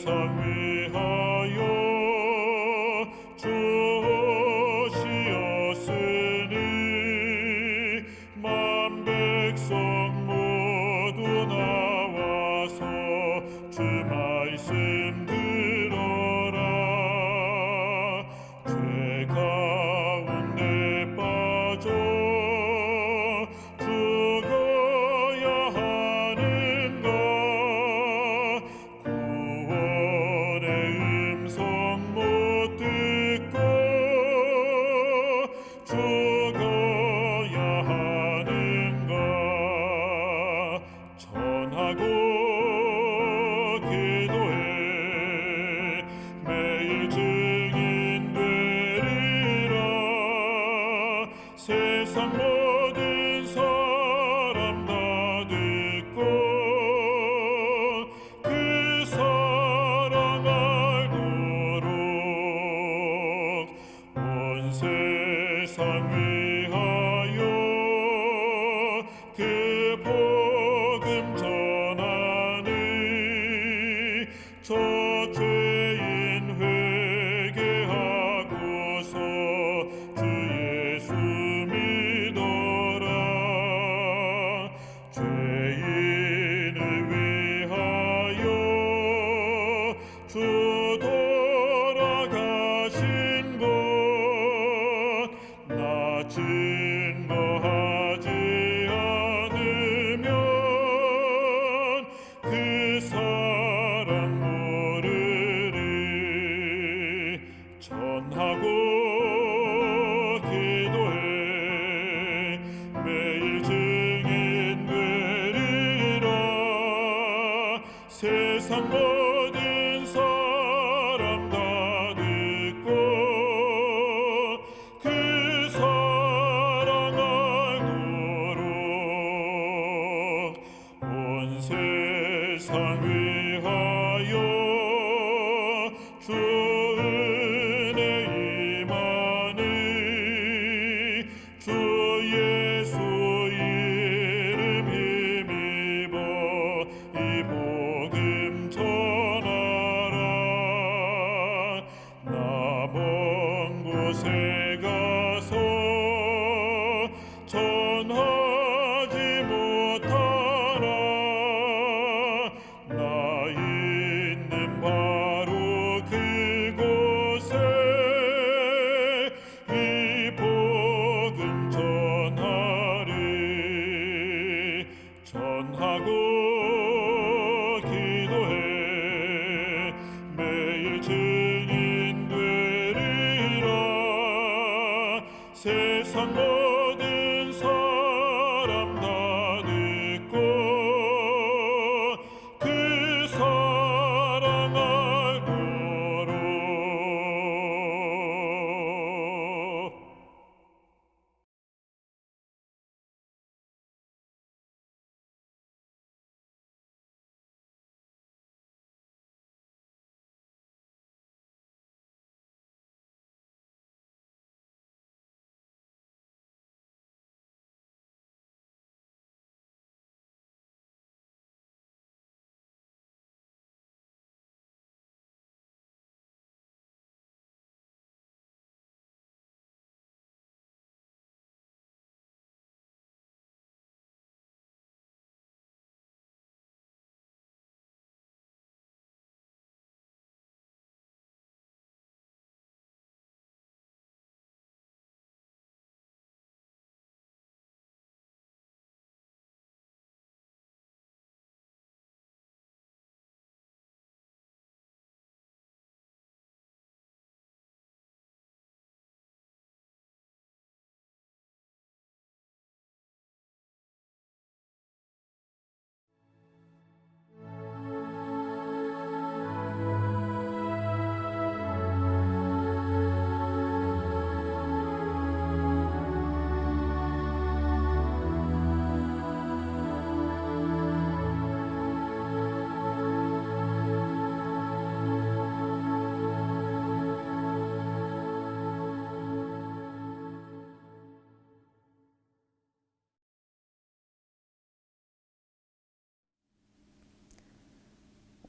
세상 위하여 주시었으니 만 백성 모두 나와서 주 말씀 들어라. 죄 가운데 빠져 죽어야 하는가. 구원의 음성 못 듣고 죽어야 하는가. 전하고 기도해 매일 증인 되리라. 세상 모든 사람 다 듣고 그 사랑 알도록 온 세상 위하여 그 복음 전하니 저 죄인 회개하고서 주 예수 믿어라. 죄인을 위하여 주 돌아가신 것 나 증거하지 않으면 그 사람 모르리. 전하고 기도해 매일 증인 되리라. 세상 모든 사람 다 듣고 그 사랑 알도록 온 세상 위하여 주 은혜 임하니 주 예수 이름 힘입어 이 복음 전하라. 나 먼 곳에 가서 전하지 못하나. 나 있는 바로 그곳에 이 복음 전하리. 전하고 기도해 매일 증인 되리라. 세상 모든 사람 다 듣고 그 사랑 알도록.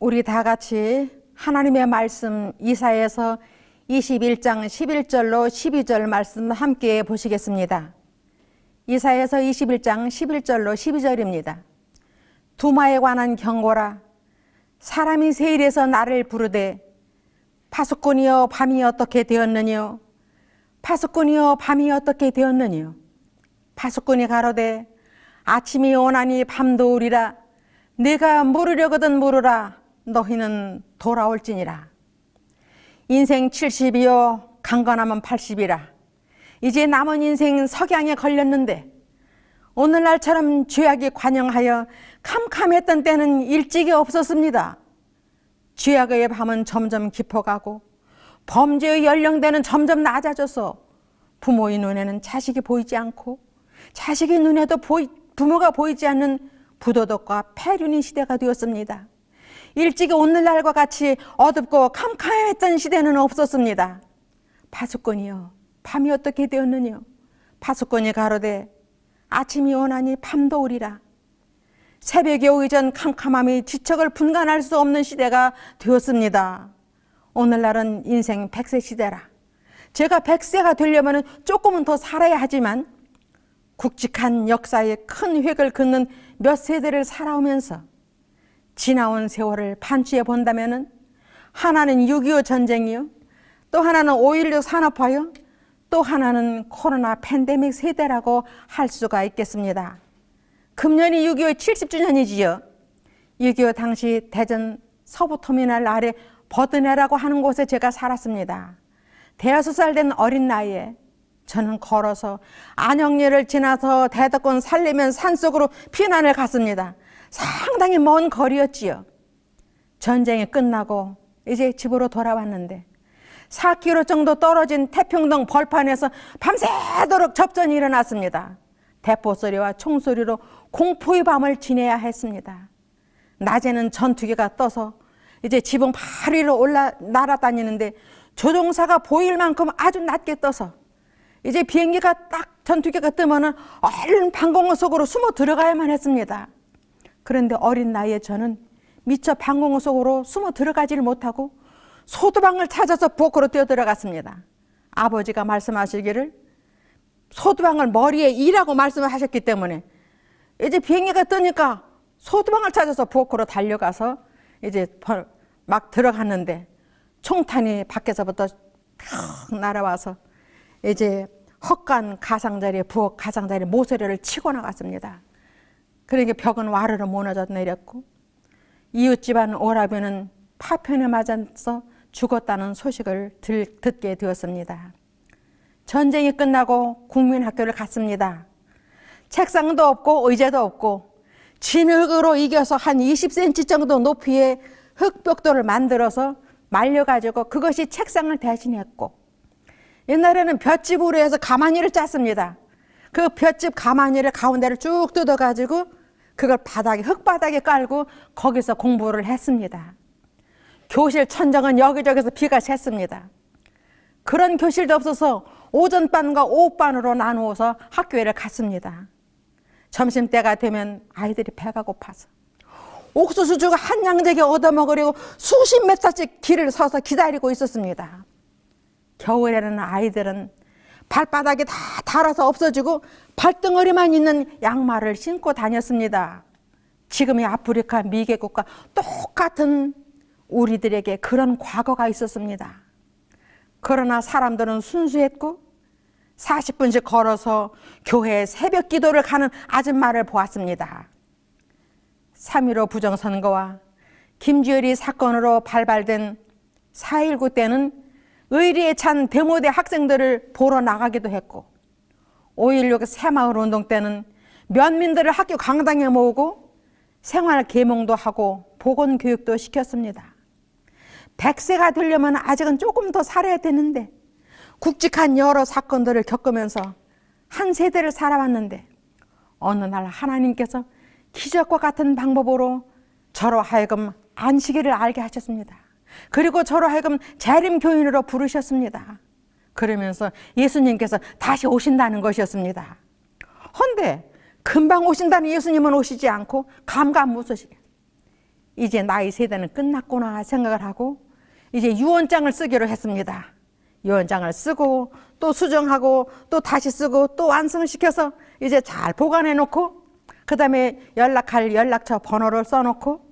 우리 다 같이 하나님의 말씀 이사야서 21장 11절로 12절 말씀 함께 보시겠습니다. 이사야서 21장 11절로 12절입니다. 두마에 관한 경고라. 사람이 세일에서 나를 부르되 파수꾼이여 밤이 어떻게 되었느뇨? 파수꾼이여 밤이 어떻게 되었느뇨? 파수꾼이 가로되 아침이 오나니 밤도 오리라. 내가 물으려거든 물으라. 너희는 돌아올지니라. 인생 70이요 강건하면 80이라. 이제 남은 인생 석양에 걸렸는데 오늘날처럼 죄악이 관영하여 캄캄했던 때는 일찍이 없었습니다. 죄악의 밤은 점점 깊어가고 범죄의 연령대는 점점 낮아져서 부모의 눈에는 자식이 보이지 않고 자식의 눈에도 부모가 보이지 않는 부도덕과 폐륜의 시대가 되었습니다. 일찍이 오늘날과 같이 어둡고 캄캄했던 시대는 없었습니다. 파수꾼이여 밤이 어떻게 되었느뇨? 파수꾼이 가로되 아침이 오나니 밤도 오리라. 새벽이 오기 전 캄캄함이 지척을 분간할 수 없는 시대가 되었습니다. 오늘날은 인생 100세 시대라. 제가 100세가 되려면 조금은 더 살아야 하지만 굵직한 역사의 큰 획을 긋는 몇 세대를 살아오면서 지나온 세월을 반추해 본다면 하나는 6.25 전쟁이요, 또 하나는 5.16 산업화요, 또 하나는 코로나 팬데믹 세대라고 할 수가 있겠습니다. 금년이 6.25 70주년이지요. 6.25 당시 대전 서부터미널 아래 버드네라고 하는 곳에 제가 살았습니다. 5살 된 어린 나이에 저는 걸어서 안영리를 지나서 대덕권 살리면 산속으로 피난을 갔습니다. 상당히 먼 거리였지요. 전쟁이 끝나고 이제 집으로 돌아왔는데 4km 정도 떨어진 태평동 벌판에서 밤새도록 접전이 일어났습니다. 대포소리와 총소리로 공포의 밤을 지내야 했습니다. 낮에는 전투기가 떠서 이제 지붕 바로 위로 날아다니는데 조종사가 보일 만큼 아주 낮게 떠서 이제 비행기가 딱 전투기가 뜨면은 얼른 방공호 속으로 숨어 들어가야만 했습니다. 그런데 어린 나이에 저는 미처 방공호 속으로 숨어 들어가지를 못하고 소두방을 찾아서 부엌으로 뛰어들어갔습니다. 아버지가 말씀하시기를 소두방을 머리에 이라고 말씀하셨기 때문에 이제 비행기가 뜨니까 소두방을 찾아서 부엌으로 달려가서 이제 막 들어갔는데 총탄이 밖에서부터 탁 날아와서 이제 헛간 가장자리에 부엌 가장자리에 모서리를 치고 나갔습니다. 그러니까 벽은 와르르 무너져 내렸고 이웃집안 오라비는 파편에 맞아서 죽었다는 소식을 듣게 되었습니다. 전쟁이 끝나고 국민학교를 갔습니다. 책상도 없고 의자도 없고 진흙으로 이겨서 한 20cm 정도 높이의 흙벽돌을 만들어서 말려가지고 그것이 책상을 대신했고 옛날에는 볏짚으로 해서 가마니를 짰습니다. 그 볏짚 가마니를 가운데를 쭉 뜯어가지고 그걸 흙바닥에 깔고 거기서 공부를 했습니다. 교실 천장은 여기저기서 비가 샜습니다. 그런 교실도 없어서 오전반과 오후반으로 나누어서 학교를 갔습니다. 점심때가 되면 아이들이 배가 고파서 옥수수 죽을 한 양재기 얻어먹으려고 수십 메타씩 길을 서서 기다리고 있었습니다. 겨울에는 아이들은 발바닥이 다 닳아서 없어지고 발등어리만 있는 양말을 신고 다녔습니다. 지금의 아프리카 미개국과 똑같은 우리들에게 그런 과거가 있었습니다. 그러나 사람들은 순수했고 40분씩 걸어서 교회에 새벽 기도를 가는 아줌마를 보았습니다. 3.15 부정선거와 김주열이 사건으로 발발된 4.19 때는 의리에 찬 데모대 학생들을 보러 나가기도 했고 5.16 새마을운동 때는 면민들을 학교 강당에 모으고 생활 계몽도 하고 보건교육도 시켰습니다. 100세가 되려면 아직은 조금 더 살아야 되는데 굵직한 여러 사건들을 겪으면서 한 세대를 살아왔는데 어느 날 하나님께서 기적과 같은 방법으로 저로 하여금 안식일을 알게 하셨습니다. 그리고 저로 하여금 재림교인으로 부르셨습니다. 그러면서 예수님께서 다시 오신다는 것이었습니다. 헌데 금방 오신다는 예수님은 오시지 않고 감감무소시게 이제 나의 세대는 끝났구나 생각을 하고 이제 유언장을 쓰기로 했습니다. 유언장을 쓰고 또 수정하고 또 다시 쓰고 또 완성시켜서 이제 잘 보관해 놓고, 그 다음에 연락할 연락처 번호를 써놓고,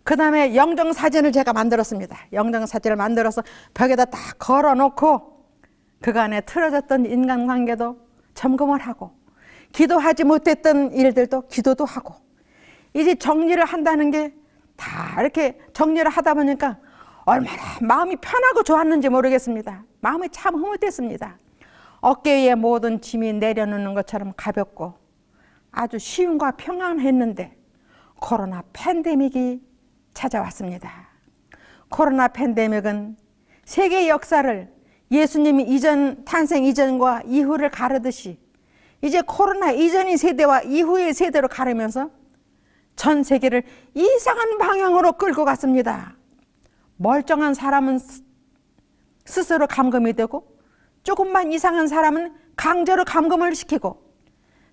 그 다음에 영정사진을 제가 만들었습니다. 영정사진을 만들어서 벽에다 딱 걸어놓고 그간에 틀어졌던 인간관계도 점검을 하고, 기도하지 못했던 일들도 기도도 하고, 이제 정리를 한다는 게 다 이렇게 정리를 하다 보니까 얼마나 마음이 편하고 좋았는지 모르겠습니다. 마음이 참 흐뭇했습니다. 어깨 위에 모든 짐이 내려놓는 것처럼 가볍고 아주 쉬움과 평안했는데 코로나 팬데믹이 찾아왔습니다. 코로나 팬데믹은 세계 역사를 예수님이 탄생 이전과 이후를 가르듯이 이제 코로나 이전의 세대와 이후의 세대로 가르면서 전 세계를 이상한 방향으로 끌고 갔습니다. 멀쩡한 사람은 스스로 감금이 되고, 조금만 이상한 사람은 강제로 감금을 시키고,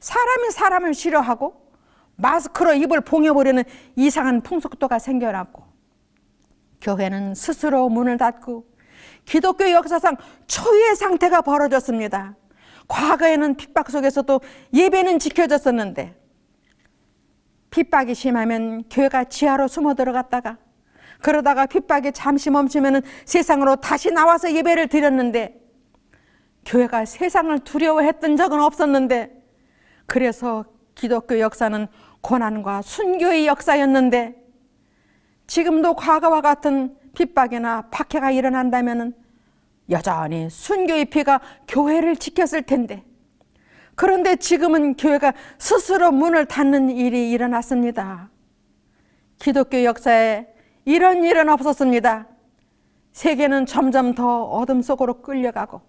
사람이 사람을 싫어하고 마스크로 입을 봉해버리는 이상한 풍속도가 생겨났고, 교회는 스스로 문을 닫고 기독교 역사상 초유의 상태가 벌어졌습니다. 과거에는 핍박 속에서도 예배는 지켜졌었는데, 핍박이 심하면 교회가 지하로 숨어 들어갔다가, 그러다가 핍박이 잠시 멈추면 세상으로 다시 나와서 예배를 드렸는데, 교회가 세상을 두려워했던 적은 없었는데, 그래서 기독교 역사는 고난과 순교의 역사였는데, 지금도 과거와 같은 핍박이나 박해가 일어난다면 여전히 순교의 피가 교회를 지켰을 텐데, 그런데 지금은 교회가 스스로 문을 닫는 일이 일어났습니다. 기독교 역사에 이런 일은 없었습니다. 세계는 점점 더 어둠 속으로 끌려가고,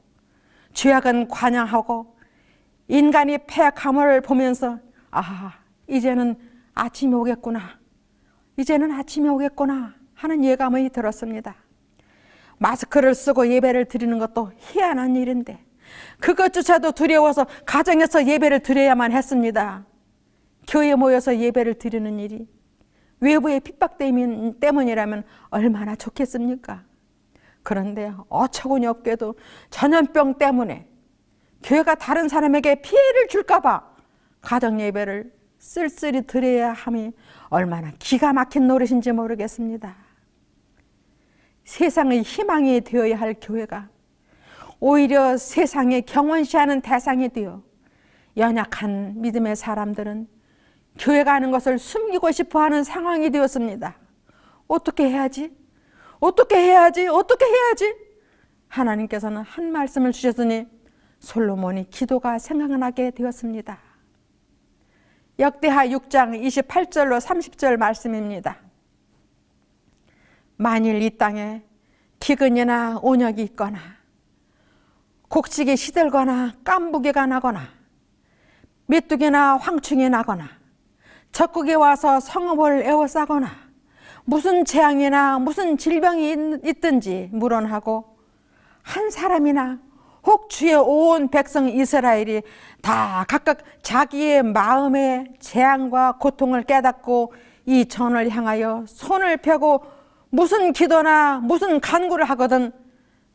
죄악은 관영하고, 인간이 패약함을 보면서 이제는 아침이 오겠구나, 이제는 아침이 오겠구나 하는 예감이 들었습니다. 마스크를 쓰고 예배를 드리는 것도 희한한 일인데 그것조차도 두려워서 가정에서 예배를 드려야만 했습니다. 교회에 모여서 예배를 드리는 일이 외부의 핍박 때문이라면 얼마나 좋겠습니까? 그런데 어처구니 없게도 전염병 때문에 교회가 다른 사람에게 피해를 줄까 봐 가정 예배를 쓸쓸히 드려야 함이 얼마나 기가 막힌 노릇인지 모르겠습니다. 세상의 희망이 되어야 할 교회가 오히려 세상에 경원시하는 대상이 되어 연약한 믿음의 사람들은 교회 가는 것을 숨기고 싶어하는 상황이 되었습니다. 어떻게 해야지? 어떻게 해야지? 어떻게 해야지? 하나님께서는 한 말씀을 주셨으니 솔로몬이 기도가 생각나게 되었습니다. 역대하 6장 28절로 30절 말씀입니다. 만일 이 땅에 기근이나 온역이 있거나 곡식이 시들거나 깐부기가 나거나 메뚜기나 황충이 나거나 적국이 와서 성읍을 에워싸거나 무슨 재앙이나 무슨 질병이 있든지 물론하고 한 사람이나 혹 주의 온 백성 이스라엘이 다 각각 자기의 마음의 재앙과 고통을 깨닫고 이 전을 향하여 손을 펴고 무슨 기도나 무슨 간구를 하거든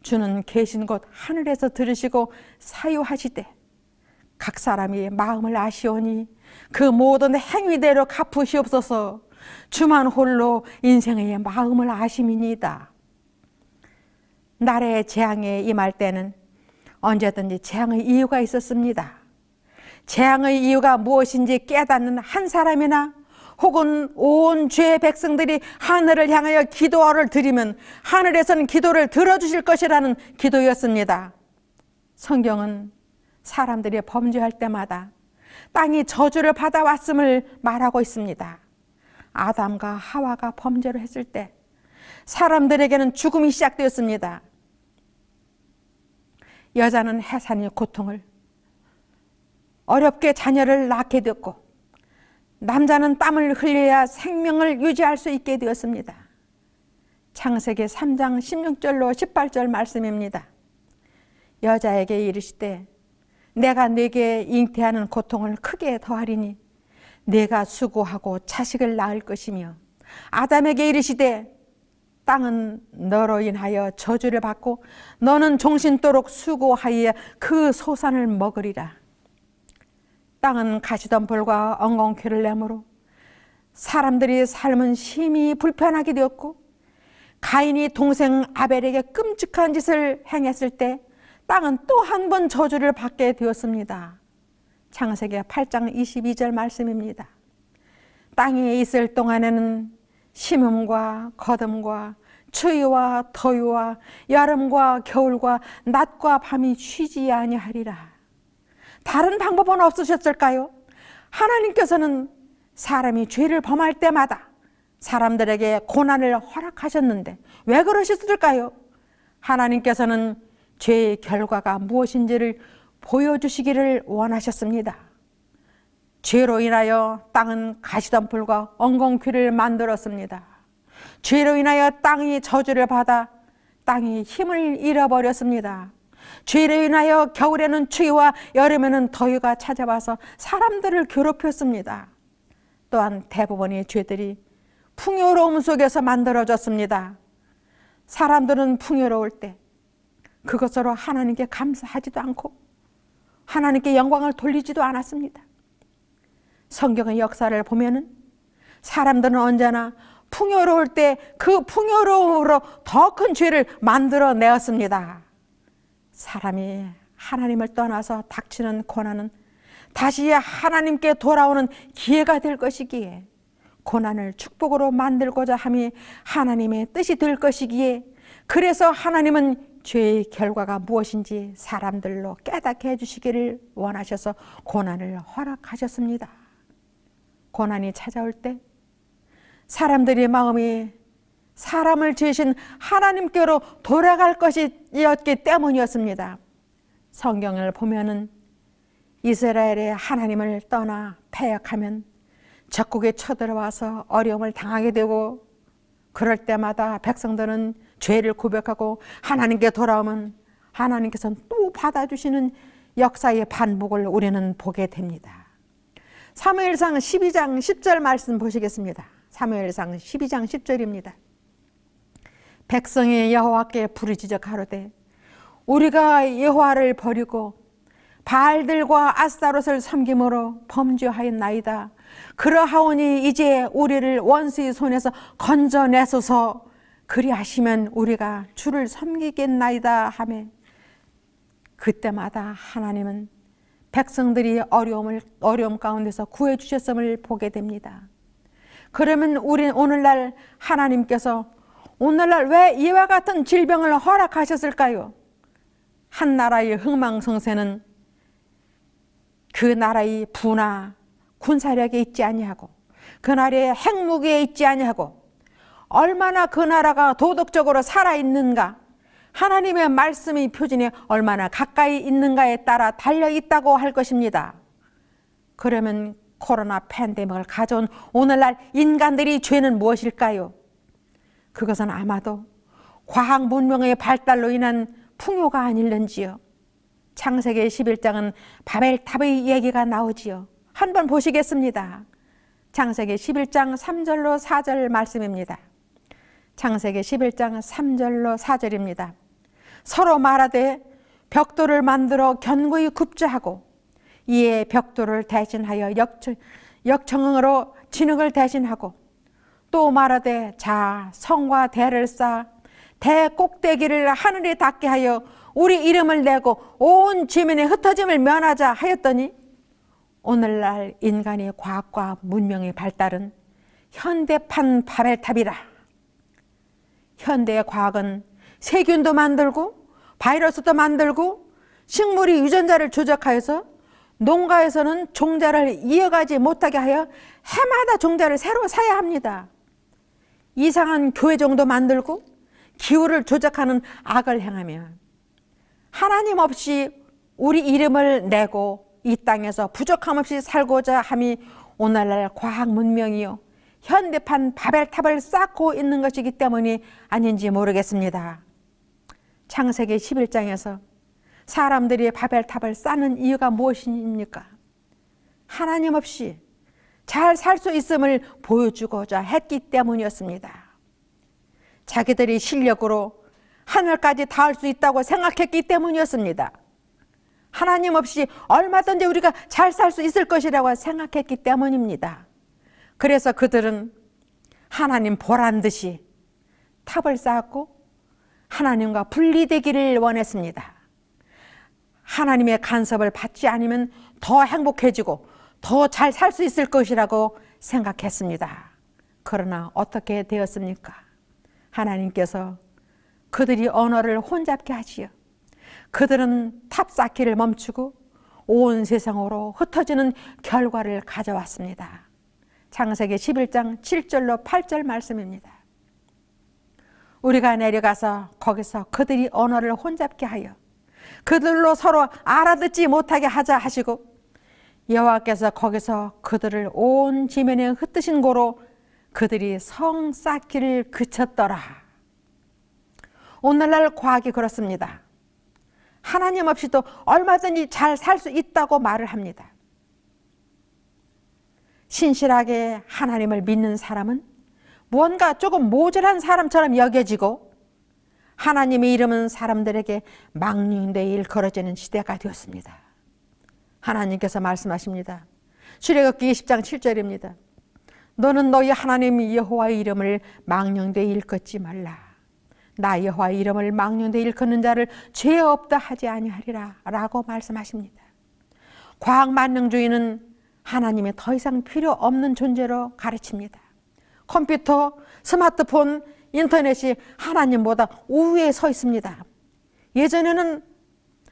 주는 계신 곳 하늘에서 들으시고 사유하시되 각 사람이 마음을 아시오니 그 모든 행위대로 갚으시옵소서. 주만 홀로 인생의 마음을 아심이니이다. 날의 재앙에 임할 때는 언제든지 재앙의 이유가 있었습니다. 재앙의 이유가 무엇인지 깨닫는 한 사람이나 혹은 온 죄의 백성들이 하늘을 향하여 기도를 드리면 하늘에서는 기도를 들어주실 것이라는 기도였습니다. 성경은 사람들이 범죄할 때마다 땅이 저주를 받아왔음을 말하고 있습니다. 아담과 하와가 범죄를 했을 때 사람들에게는 죽음이 시작되었습니다. 여자는 해산의 고통을 어렵게 자녀를 낳게 되었고 남자는 땀을 흘려야 생명을 유지할 수 있게 되었습니다. 창세기 3장 16절로 18절 말씀입니다. 여자에게 이르시되 내가 네게 잉태하는 고통을 크게 더하리니 네가 수고하고 자식을 낳을 것이며 아담에게 이르시되 땅은 너로 인하여 저주를 받고 너는 종신토록 수고하여 그 소산을 먹으리라. 땅은 가시덤불과 엉겅퀴를 내므로 사람들이 삶은 심히 불편하게 되었고, 가인이 동생 아벨에게 끔찍한 짓을 행했을 때 땅은 또 한 번 저주를 받게 되었습니다. 창세기 8장 22절 말씀입니다. 땅에 있을 동안에는 심음과 거듭과 추위와 더위와 여름과 겨울과 낮과 밤이 쉬지 아니하리라. 다른 방법은 없으셨을까요? 하나님께서는 사람이 죄를 범할 때마다 사람들에게 고난을 허락하셨는데 왜 그러셨을까요? 하나님께서는 죄의 결과가 무엇인지를 보여주시기를 원하셨습니다. 죄로 인하여 땅은 가시덤불과 엉겅퀴를 만들었습니다. 죄로 인하여 땅이 저주를 받아 땅이 힘을 잃어버렸습니다. 죄로 인하여 겨울에는 추위와 여름에는 더위가 찾아와서 사람들을 괴롭혔습니다. 또한 대부분의 죄들이 풍요로움 속에서 만들어졌습니다. 사람들은 풍요로울 때 그것으로 하나님께 감사하지도 않고 하나님께 영광을 돌리지도 않았습니다. 성경의 역사를 보면은 사람들은 언제나 풍요로울 때 그 풍요로움으로 더 큰 죄를 만들어내었습니다. 사람이 하나님을 떠나서 닥치는 고난은 다시 하나님께 돌아오는 기회가 될 것이기에, 고난을 축복으로 만들고자 함이 하나님의 뜻이 될 것이기에, 그래서 하나님은 죄의 결과가 무엇인지 사람들로 깨닫게 해주시기를 원하셔서 고난을 허락하셨습니다. 고난이 찾아올 때 사람들의 마음이 사람을 지으신 하나님께로 돌아갈 것이었기 때문이었습니다. 성경을 보면은 이스라엘의 하나님을 떠나 패역하면 적국에 쳐들어와서 어려움을 당하게 되고, 그럴 때마다 백성들은 죄를 고백하고 하나님께 돌아오면 하나님께서는 또 받아주시는 역사의 반복을 우리는 보게 됩니다. 사무엘상 12장 10절 말씀 보시겠습니다. 사무엘상 12장 10절입니다. 백성이 여호와께 부르짖어 가로되 우리가 여호와를 버리고 바알들과 아스타롯을 섬김으로 범죄하였나이다. 그러하오니 이제 우리를 원수의 손에서 건져내소서. 그리하시면 우리가 주를 섬기겠나이다 하매, 그때마다 하나님은 백성들이 어려움 가운데서 구해 주셨음을 보게 됩니다. 그러면 우리 오늘날 하나님께서 오늘날 왜 이와 같은 질병을 허락하셨을까요? 한 나라의 흥망성쇠는 그 나라의 부나 군사력에 있지 아니하고 그 나라의 핵무기에 있지 아니하고 얼마나 그 나라가 도덕적으로 살아있는가, 하나님의 말씀의 표준에 얼마나 가까이 있는가에 따라 달려있다고 할 것입니다. 그러면 코로나 팬데믹을 가져온 오늘날 인간들의 죄는 무엇일까요? 그것은 아마도 과학 문명의 발달로 인한 풍요가 아닐는지요. 창세기 11장은 바벨탑의 얘기가 나오지요. 한번 보시겠습니다. 창세기 11장 3절로 4절 말씀입니다. 창세기 11장 3절로 4절입니다. 서로 말하되 벽돌을 만들어 견고히 굽자 하고, 이에 벽돌을 대신하여 역청으로 진흙을 대신하고, 또 말하되 자 성과 대를 쌓아 대 꼭대기를 하늘에 닿게 하여 우리 이름을 내고 온 지면의 흩어짐을 면하자 하였더니, 오늘날 인간의 과학과 문명의 발달은 현대판 바벨탑이라. 현대의 과학은 세균도 만들고 바이러스도 만들고 식물이 유전자를 조작하여서 농가에서는 종자를 이어가지 못하게 하여 해마다 종자를 새로 사야 합니다. 이상한 교회종도 만들고 기후를 조작하는 악을 행하며 하나님 없이 우리 이름을 내고 이 땅에서 부족함 없이 살고자 함이 오늘날 과학 문명이요 현대판 바벨탑을 쌓고 있는 것이기 때문이 아닌지 모르겠습니다. 창세기 11장에서 사람들이 바벨탑을 쌓는 이유가 무엇입니까? 하나님 없이 잘 살 수 있음을 보여주고자 했기 때문이었습니다. 자기들이 실력으로 하늘까지 닿을 수 있다고 생각했기 때문이었습니다. 하나님 없이 얼마든지 우리가 잘 살 수 있을 것이라고 생각했기 때문입니다. 그래서 그들은 하나님 보란 듯이 탑을 쌓았고 하나님과 분리되기를 원했습니다. 하나님의 간섭을 받지 않으면 더 행복해지고 더 잘 살 수 있을 것이라고 생각했습니다. 그러나 어떻게 되었습니까? 하나님께서 그들이 언어를 혼잡게 하시어 그들은 탑 쌓기를 멈추고 온 세상으로 흩어지는 결과를 가져왔습니다. 창세기 11장 7절로 8절 말씀입니다. 우리가 내려가서 거기서 그들이 언어를 혼잡게 하여 그들로 서로 알아듣지 못하게 하자 하시고 여호와께서 거기서 그들을 온 지면에 흩으신 고로 그들이 성 쌓기를 그쳤더라. 오늘날 과학이 그렇습니다. 하나님 없이도 얼마든지 잘 살 수 있다고 말을 합니다. 신실하게 하나님을 믿는 사람은 무언가 조금 모자란 사람처럼 여겨지고 하나님의 이름은 사람들에게 망령되이 일컬어지는 시대가 되었습니다. 하나님께서 말씀하십니다. 출애굽기 20장 7절입니다. 너는 너희 하나님 여호와의 이름을 망령되이 일컫지 말라. 나 여호와의 이름을 망령되이 일컫는 자를 죄 없다 하지 아니하리라 라고 말씀하십니다. 과학만능주의는 하나님이 더 이상 필요 없는 존재로 가르칩니다. 컴퓨터, 스마트폰, 인터넷이 하나님보다 우위에 서 있습니다. 예전에는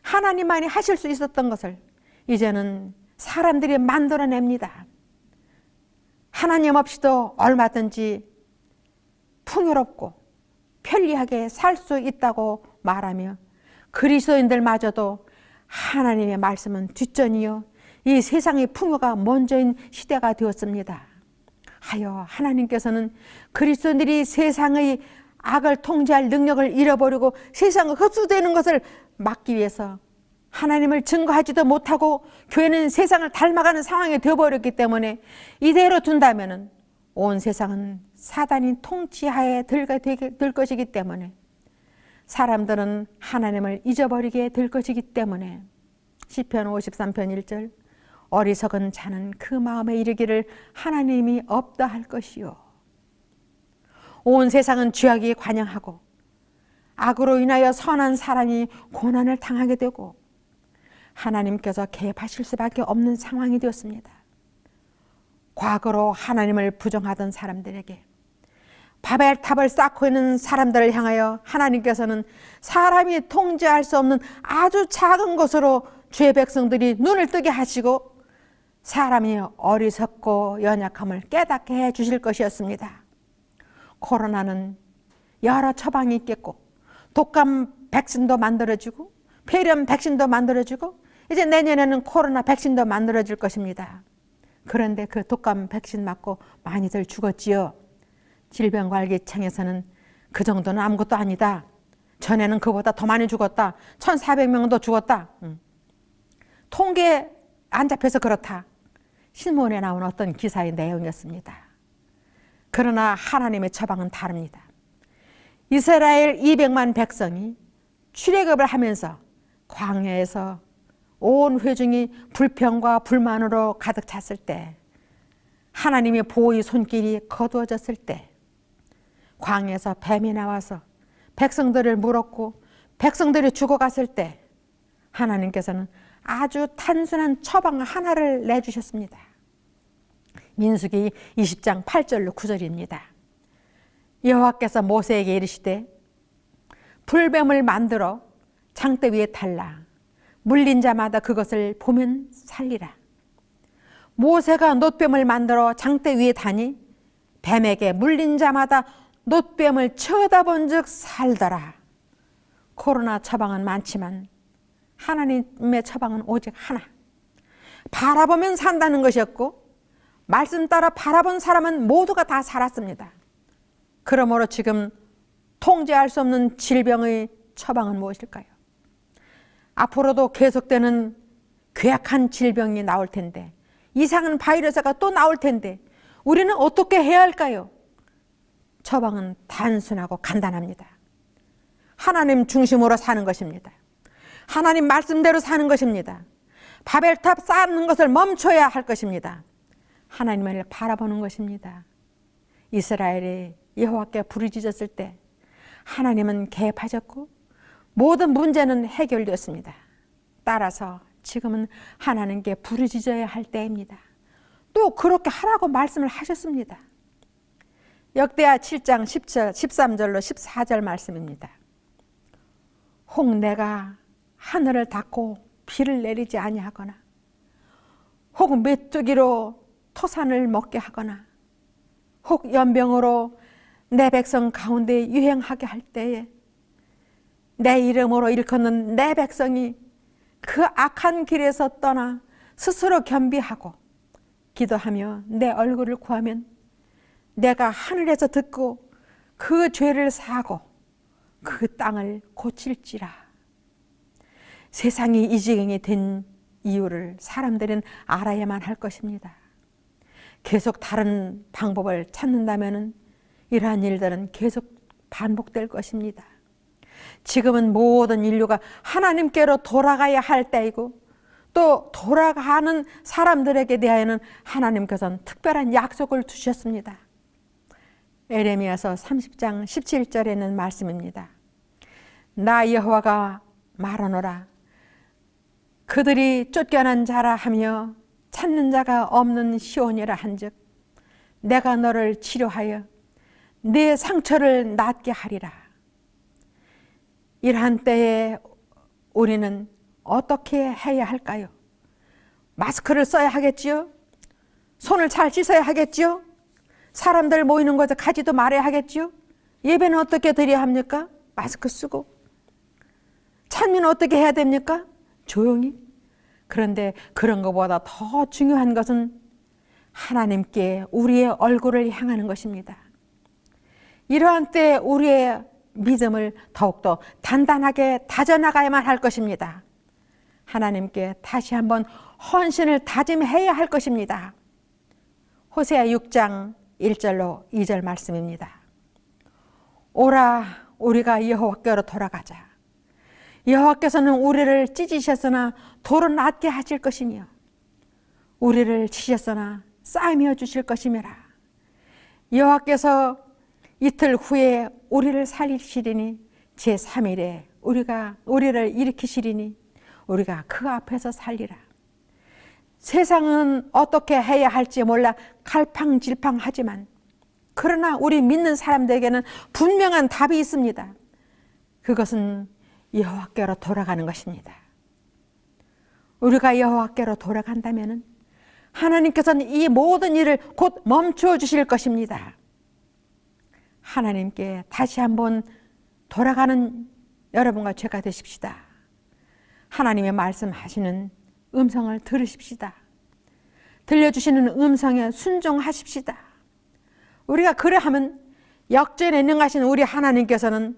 하나님만이 하실 수 있었던 것을 이제는 사람들이 만들어냅니다. 하나님 없이도 얼마든지 풍요롭고 편리하게 살 수 있다고 말하며 그리스도인들마저도 하나님의 말씀은 뒷전이요 이 세상의 풍요가 먼저인 시대가 되었습니다. 하여 하나님께서는 그리스도인들이 세상의 악을 통제할 능력을 잃어버리고 세상에 흡수되는 것을 막기 위해서 하나님을 증거하지도 못하고 교회는 세상을 닮아가는 상황이 되어버렸기 때문에 이대로 둔다면 온 세상은 사단이 통치하에 들 것이기 때문에 사람들은 하나님을 잊어버리게 될 것이기 때문에 시편 53편 1절 어리석은 자는 그 마음에 이르기를 하나님이 없다 할 것이요. 온 세상은 죄악이 관영하고 악으로 인하여 선한 사람이 고난을 당하게 되고 하나님께서 개입하실 수밖에 없는 상황이 되었습니다. 과거로 하나님을 부정하던 사람들에게 바벨탑을 쌓고 있는 사람들을 향하여 하나님께서는 사람이 통제할 수 없는 아주 작은 것으로 죄 백성들이 눈을 뜨게 하시고 사람이 어리석고 연약함을 깨닫게 해 주실 것이었습니다. 코로나는 여러 처방이 있겠고 독감 백신도 만들어지고 폐렴 백신도 만들어지고 이제 내년에는 코로나 백신도 만들어질 것입니다. 그런데 그 독감 백신 맞고 많이들 죽었지요. 질병관리청에서는 그 정도는 아무것도 아니다. 전에는 그보다 더 많이 죽었다. 1,400명도 죽었다. 통계 안 잡혀서 그렇다. 신문에 나온 어떤 기사의 내용이었습니다. 그러나 하나님의 처방은 다릅니다. 이스라엘 200만 백성이 출애굽을 하면서 광야에서 온 회중이 불평과 불만으로 가득 찼을 때 하나님의 보호의 손길이 거두어졌을 때 광야에서 뱀이 나와서 백성들을 물었고 백성들이 죽어갔을 때 하나님께서는 아주 단순한 처방 하나를 내주셨습니다. 민수기 20장 8절로 9절입니다. 여호와께서 모세에게 이르시되 불뱀을 만들어 장대 위에 달라 물린 자마다 그것을 보면 살리라. 모세가 놋뱀을 만들어 장대 위에 다니 뱀에게 물린 자마다 놋뱀을 쳐다본 즉 살더라. 코로나 처방은 많지만 하나님의 처방은 오직 하나. 바라보면 산다는 것이었고 말씀 따라 바라본 사람은 모두가 다 살았습니다. 그러므로 지금 통제할 수 없는 질병의 처방은 무엇일까요? 앞으로도 계속되는 괴악한 질병이 나올 텐데 이상한 바이러스가 또 나올 텐데 우리는 어떻게 해야 할까요? 처방은 단순하고 간단합니다. 하나님 중심으로 사는 것입니다. 하나님 말씀대로 사는 것입니다. 바벨탑 쌓는 것을 멈춰야 할 것입니다. 하나님을 바라보는 것입니다. 이스라엘이 여호와께 부르짖었을 때 하나님은 개입하셨고 모든 문제는 해결되었습니다. 따라서 지금은 하나님께 부르짖어야 할 때입니다. 또 그렇게 하라고 말씀을 하셨습니다. 역대하 7장 13절로 14절 말씀입니다. 혹 내가 하늘을 닫고 비를 내리지 아니하거나 혹 메뚜기로 토산을 먹게 하거나 혹 연병으로 내 백성 가운데 유행하게 할 때에 내 이름으로 일컫는 내 백성이 그 악한 길에서 떠나 스스로 겸비하고 기도하며 내 얼굴을 구하면 내가 하늘에서 듣고 그 죄를 사하고 그 땅을 고칠지라. 세상이 이 지경이 된 이유를 사람들은 알아야만 할 것입니다. 계속 다른 방법을 찾는다면 이러한 일들은 계속 반복될 것입니다. 지금은 모든 인류가 하나님께로 돌아가야 할 때이고 또 돌아가는 사람들에게 대하여는 하나님께서는 특별한 약속을 두셨습니다. 에레미야서 30장 17절에 있는 말씀입니다. 나 여호와가 말하노라. 그들이 쫓겨난 자라 하며 찾는 자가 없는 시온이라 한즉 내가 너를 치료하여 네 상처를 낫게 하리라. 이러한 때에 우리는 어떻게 해야 할까요? 마스크를 써야 하겠지요? 손을 잘 씻어야 하겠지요? 사람들 모이는 곳에 가지도 말아야 하겠지요? 예배는 어떻게 드려야 합니까? 마스크 쓰고. 찬미는 어떻게 해야 됩니까? 조용히. 그런데 그런 것보다 더 중요한 것은 하나님께 우리의 얼굴을 향하는 것입니다. 이러한 때 우리의 믿음을 더욱더 단단하게 다져나가야만 할 것입니다. 하나님께 다시 한번 헌신을 다짐해야 할 것입니다. 호세아 6장 1절로 2절 말씀입니다. 오라 우리가 여호와께로 돌아가자. 여호와께서는 우리를 찢으셨으나 도로 낫게 하실 것이며 우리를 치셨으나 싸매어 주실 것이니라. 여호와께서 이틀 후에 우리를 살리시리니 제3일에 우리를 일으키시리니 우리가 그 앞에서 살리라. 세상은 어떻게 해야 할지 몰라 갈팡질팡하지만 그러나 우리 믿는 사람들에게는 분명한 답이 있습니다. 그것은 여호와께로 돌아가는 것입니다. 우리가 여호와께로 돌아간다면 하나님께서는 이 모든 일을 곧 멈추어 주실 것입니다. 하나님께 다시 한번 돌아가는 여러분과 제가 되십시다. 하나님의 말씀하시는 음성을 들으십시다. 들려주시는 음성에 순종하십시다. 우리가 그래하면 역전에 능하신 우리 하나님께서는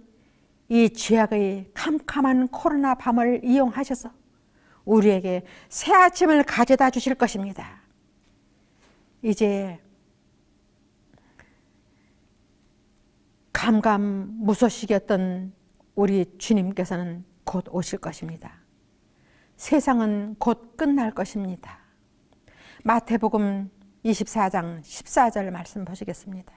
이 죄악의 캄캄한 코로나 밤을 이용하셔서 우리에게 새 아침을 가져다 주실 것입니다. 이제 감감무소식이었던 우리 주님께서는 곧 오실 것입니다. 세상은 곧 끝날 것입니다. 마태복음 24장 14절 말씀 보시겠습니다.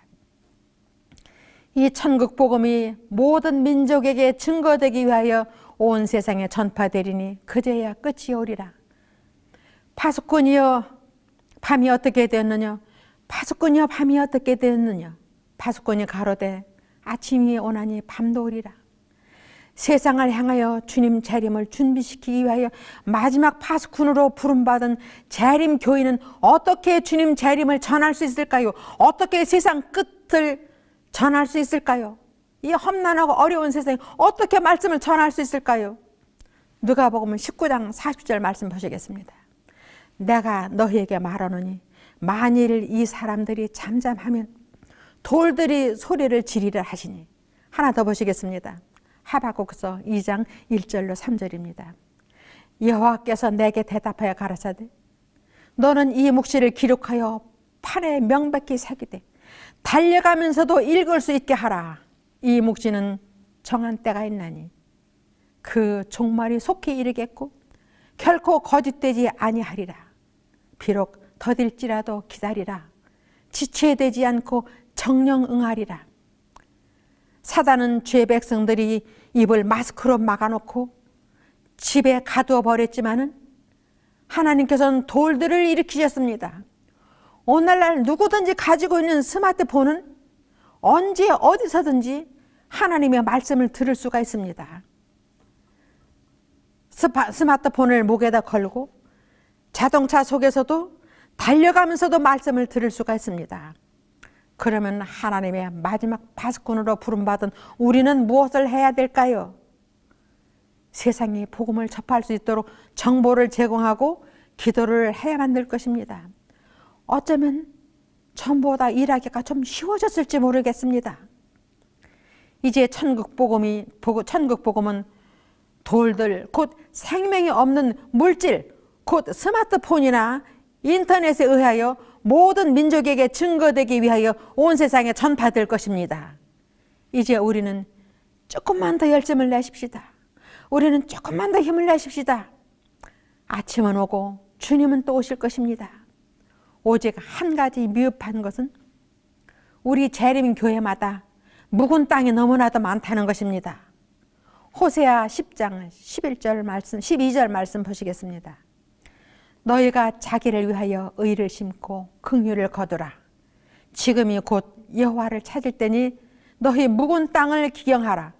이 천국 복음이 모든 민족에게 증거되기 위하여 온 세상에 전파되리니 그제야 끝이 오리라. 파수꾼이여 밤이 어떻게 되었느냐? 파수꾼이여 밤이 어떻게 되었느냐? 파수꾼이 가로되 아침이 오나니 밤도 오리라. 세상을 향하여 주님 재림을 준비시키기 위하여 마지막 파수꾼으로 부름받은 재림 교인은 어떻게 주님 재림을 전할 수 있을까요? 어떻게 세상 끝을 전할 수 있을까요? 이 험난하고 어려운 세상에 어떻게 말씀을 전할 수 있을까요? 누가복음 19장 40절 말씀 보시겠습니다. 내가 너희에게 말하노니 만일 이 사람들이 잠잠하면 돌들이 소리를 지르리라 하시니. 하나 더 보시겠습니다. 하박국서 2장 1절로 3절입니다. 여호와께서 내게 대답하여 가라사대 너는 이 묵시를 기록하여 판에 명백히 새기되 달려가면서도 읽을 수 있게 하라. 이 묵시는 정한 때가 있나니 그 종말이 속히 이르겠고 결코 거짓되지 아니하리라. 비록 더딜지라도 기다리라. 지체되지 않고 정령 응하리라. 사단은 죄 백성들이 입을 마스크로 막아놓고 집에 가두어 버렸지만은 하나님께서는 돌들을 일으키셨습니다. 오늘날 누구든지 가지고 있는 스마트폰은 언제 어디서든지 하나님의 말씀을 들을 수가 있습니다. 스마트폰을 목에다 걸고 자동차 속에서도 달려가면서도 말씀을 들을 수가 있습니다. 그러면 하나님의 마지막 파수꾼으로 부름받은 우리는 무엇을 해야 될까요? 세상에 복음을 접할 수 있도록 정보를 제공하고 기도를 해야만 될 것입니다. 어쩌면 전보다 일하기가 좀 쉬워졌을지 모르겠습니다. 이제 천국 복음은 돌들, 곧 생명이 없는 물질, 곧 스마트폰이나 인터넷에 의하여 모든 민족에게 증거되기 위하여 온 세상에 전파될 것입니다. 이제 우리는 조금만 더 열심을 내십시다. 우리는 조금만 더 힘을 내십시다. 아침은 오고 주님은 또 오실 것입니다. 오직 한 가지 미흡한 것은 우리 재림교회마다 묵은 땅이 너무나도 많다는 것입니다. 호세아 10장 11절 말씀, 12절 말씀 보시겠습니다. 너희가 자기를 위하여 의를 심고 긍휼을 거두라. 지금이 곧 여호와를 찾을 때니 너희 묵은 땅을 기경하라.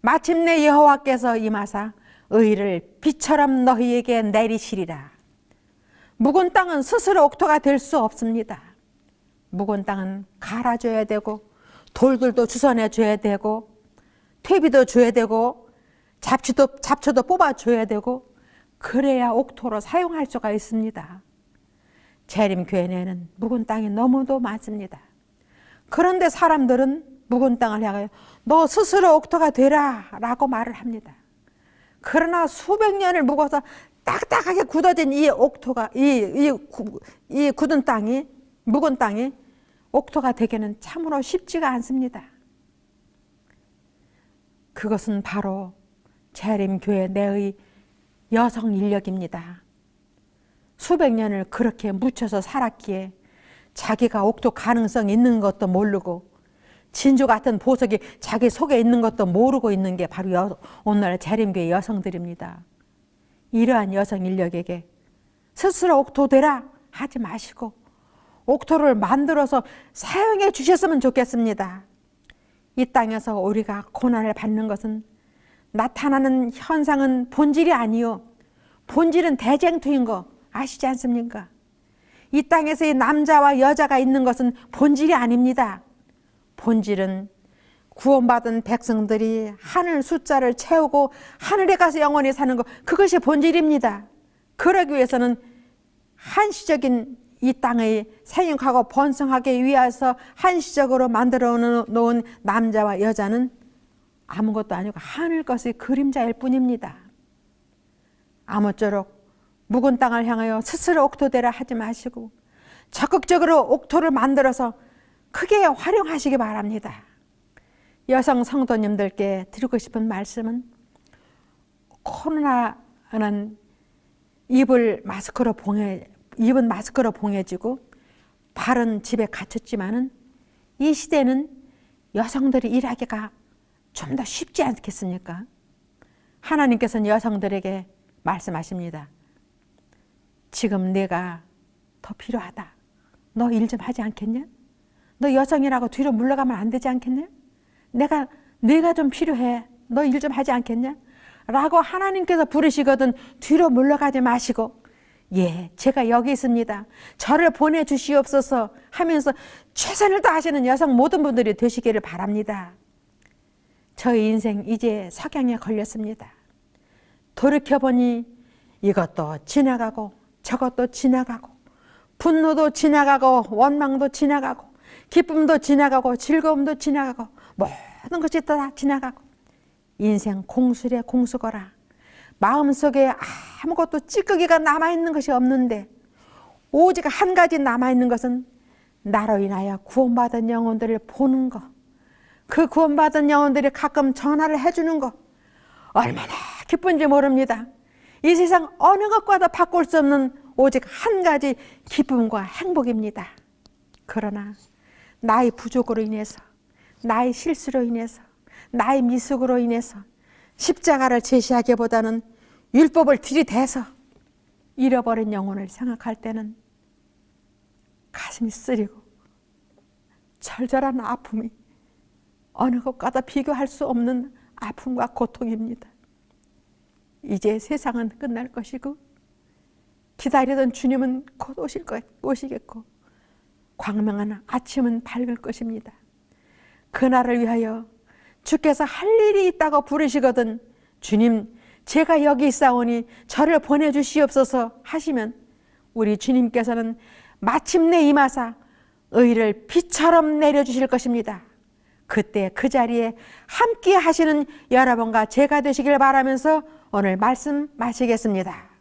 마침내 여호와께서 임하사 의를 비처럼 너희에게 내리시리라. 묵은 땅은 스스로 옥토가 될 수 없습니다. 묵은 땅은 갈아줘야 되고 돌들도 주선해 줘야 되고 퇴비도 줘야 되고 잡초도 뽑아줘야 되고 그래야 옥토로 사용할 수가 있습니다. 재림교회 내에는 묵은 땅이 너무도 많습니다. 그런데 사람들은 묵은 땅을 향하여 너 스스로 옥토가 되라 라고 말을 합니다. 그러나 수백 년을 묵어서 딱딱하게 굳어진 이 옥토가 이 굳은 땅이 묵은 땅이 옥토가 되기는 참으로 쉽지가 않습니다. 그것은 바로 재림교회 내의 여성 인력입니다. 수백 년을 그렇게 묻혀서 살았기에 자기가 옥토 가능성이 있는 것도 모르고 진주 같은 보석이 자기 속에 있는 것도 모르고 있는 게 바로 오늘 재림교회 여성들입니다. 이러한 여성 인력에게 스스로 옥토 되라 하지 마시고 옥토를 만들어서 사용해 주셨으면 좋겠습니다. 이 땅에서 우리가 고난을 받는 것은 나타나는 현상은 본질이 아니요 본질은 대쟁투인 거 아시지 않습니까? 이 땅에서의 남자와 여자가 있는 것은 본질이 아닙니다. 본질은 구원받은 백성들이 하늘 숫자를 채우고 하늘에 가서 영원히 사는 것, 그것이 본질입니다. 그러기 위해서는 한시적인 이 땅의 생육하고 번성하기 위해서 한시적으로 만들어 놓은 남자와 여자는 아무것도 아니고 하늘 것의 그림자일 뿐입니다. 아무쪼록 묵은 땅을 향하여 스스로 옥토되라 하지 마시고 적극적으로 옥토를 만들어서 크게 활용하시기 바랍니다. 여성 성도님들께 드리고 싶은 말씀은 코로나는 입은 마스크로 봉해지고 발은 집에 갇혔지만은 이 시대는 여성들이 일하기가 좀 더 쉽지 않겠습니까? 하나님께서는 여성들에게 말씀하십니다. 지금 내가 더 필요하다. 너 일 좀 하지 않겠냐? 너 여성이라고 뒤로 물러가면 안 되지 않겠냐? 내가 좀 필요해. 너 일 좀 하지 않겠냐? 라고 하나님께서 부르시거든 뒤로 물러가지 마시고 예, 제가 여기 있습니다. 저를 보내주시옵소서 하면서 최선을 다하시는 여성 모든 분들이 되시기를 바랍니다. 저희 인생 이제 석양에 걸렸습니다. 돌이켜보니 이것도 지나가고 저것도 지나가고 분노도 지나가고 원망도 지나가고 기쁨도 지나가고 즐거움도 지나가고 모든 것이 다 지나가고 인생 공술에 공수거라. 마음속에 아무것도 찌꺼기가 남아있는 것이 없는데 오직 한 가지 남아있는 것은 나로 인하여 구원받은 영혼들을 보는 거, 그 구원받은 영혼들이 가끔 전화를 해주는 거 얼마나 기쁜지 모릅니다. 이 세상 어느 것과도 바꿀 수 없는 오직 한 가지 기쁨과 행복입니다. 그러나 나의 부족으로 인해서, 나의 실수로 인해서, 나의 미숙으로 인해서 십자가를 제시하기보다는 율법을 들이대서 잃어버린 영혼을 생각할 때는 가슴이 쓰리고 절절한 아픔이 어느 것과도 비교할 수 없는 아픔과 고통입니다. 이제 세상은 끝날 것이고 기다리던 주님은 곧 오시겠고 광명한 아침은 밝을 것입니다. 그날을 위하여 주께서 할 일이 있다고 부르시거든 주님 제가 여기 있사오니 저를 보내주시옵소서 하시면 우리 주님께서는 마침내 임하사 의를 비처럼 내려주실 것입니다. 그때 그 자리에 함께 하시는 여러분과 제가 되시길 바라면서 오늘 말씀 마치겠습니다.